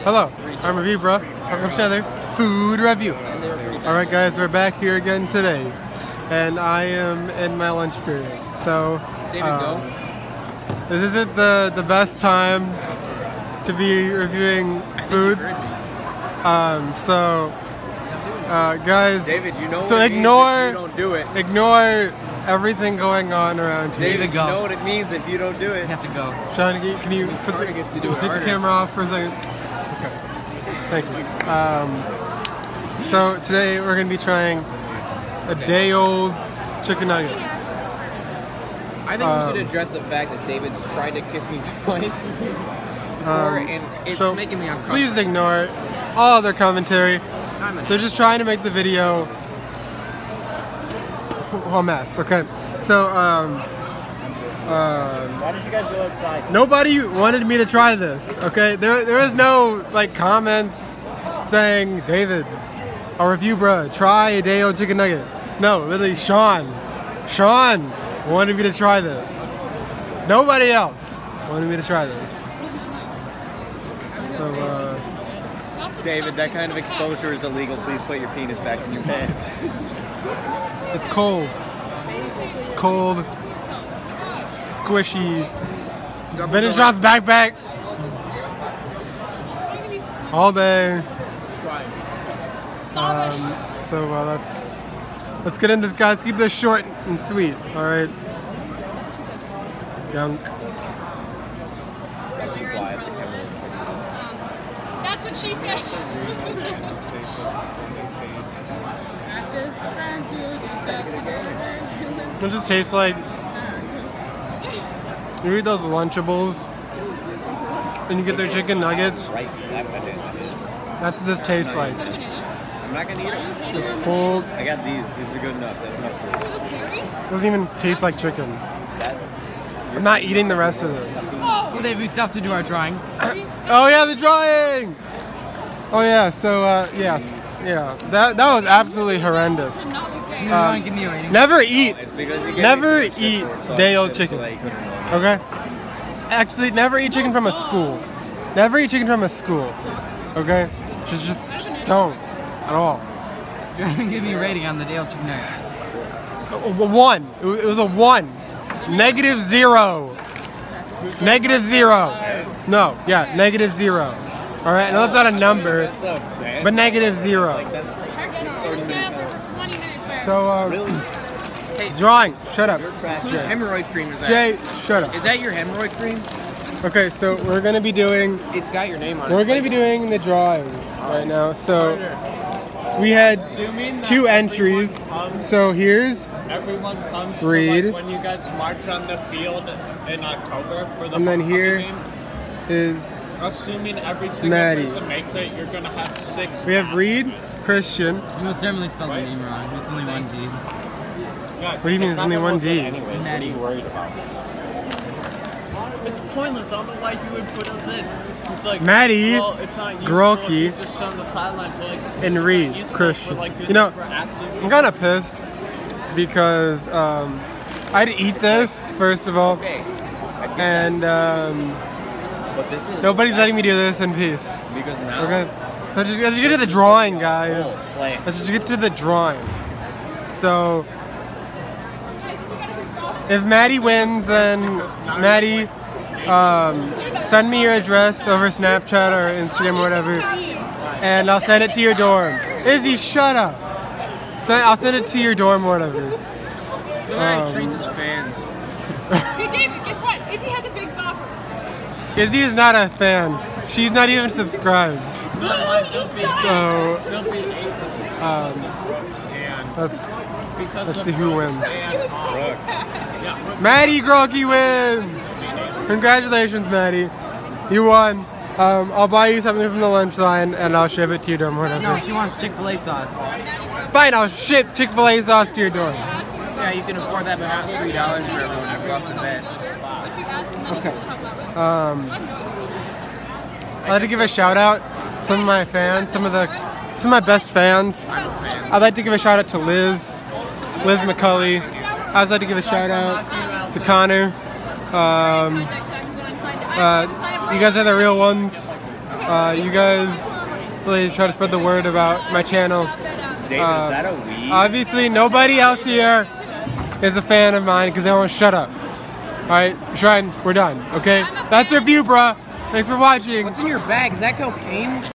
Hello, I'm Review Bro. Welcome to another food review. Alright guys, we're back here again today. And I am in my lunch period. So this isn't the best time to be reviewing food. Guys, David, you know so what ignore it means if you don't do it. Ignore everything going on around here. David, you know what it means if you don't do it. You have to go. Sean, can you take the camera off for a second? Okay. Thank you. So today we're going to be trying a day-old chicken nugget. I think we should address the fact that David's tried to kiss me twice before, and it's making me uncomfortable. Please ignore all their commentary. They're just trying to make the video a mess. Okay. So Why did you guys go outside? nobody wanted me to try this. Okay. There is no like comments saying, David, I'll review bruh, try a day-old chicken nugget. No, literally Sean wanted me to try this. Nobody else wanted me to try this. So David, that kind of exposure is illegal. Please put your penis back in your pants. it's cold. It's cold. It's squishy. It's been in Sean's backpack all day. Let's get into this, guys. Let's keep this short and sweet. All right. Dunk. That's what she said. It just tastes like you eat those Lunchables and you get their chicken nuggets. That's what this tastes like. I'm not gonna eat it. It's cold. I got these. These are good enough. That's enough for you. Doesn't even taste like chicken. I'm not eating the rest of this. Well, Dave, we still have to do our drawing. Oh yeah, the drawing! Oh yeah, so yes. Yeah. That was absolutely horrendous. Give me a rating. Never eat Never day-old chicken. Okay? Actually, never eat chicken from a school. Never eat chicken from a school. Okay? Just don't. At all. You're gonna give me a rating on the day-old chicken nugget. A 1. It was a 1. -0. -0. No, yeah, -0. Alright, I know that's not a number, but -0. So, Hey, drawing. Shut up. whose hemorrhoid cream is that? Jay, shut up. Is that your hemorrhoid cream? Okay, so we're gonna be doing. It's got your name on it. We're gonna be doing the drawing right now. So we had 2 entries. So here's Everyone comes Reed. to like when you guys march on the field in October for the and then here game. is Assuming every single Mady. person makes it, you're gonna have 6. we have Reed, Christian. You most definitely spelled the name wrong. It's only one D. Yeah, What do you mean it's only one D? Anyway, what are you worried about? It's pointless. I don't know why you would put us in. It's like, Mady, well, it's not useful Grokey, if you just on the sidelines. So like, and it's Reed, not useful Christian. for, like, doing You know, it for activity. I'm kind of pissed because I'd eat this first of all, and But this is nobody's letting me do this in peace. because now. Okay, let's just get to the drawing, guys. Play. Let's just get to the drawing. So, if Mady wins, then Mady, send me your address over Snapchat or Instagram or whatever, and I'll send it to your dorm. Izzy, shut up. I'll send it to your dorm or whatever. Look how he treats his fans. Hey David, guess what? Izzy has a big bopper. Izzy is not a fan. She's not even subscribed. So, let's see who wins. Mady Grokey wins! Congratulations, Mady. You won. I'll buy you something from the lunch line and I'll ship it to your dorm or whatever. No, she wants Chick-fil-A sauce. Fine, I'll ship Chick-fil-A sauce to your dorm. Yeah, you can afford that, but not $3 for everyone across the bed. Okay. I'd like to give a shout out to some of my fans, some of my best fans. I'd like to give a shout out to Liz McCulley. I'd like to give a shout out to Connor. You guys are the real ones. You guys really try to spread the word about my channel. David, is that a weed? Obviously, nobody else here is a fan of mine because they won't shut up. Alright, Shrine, we're done, okay? That's your view, bruh. Thanks for watching. What's in your bag? Is that cocaine?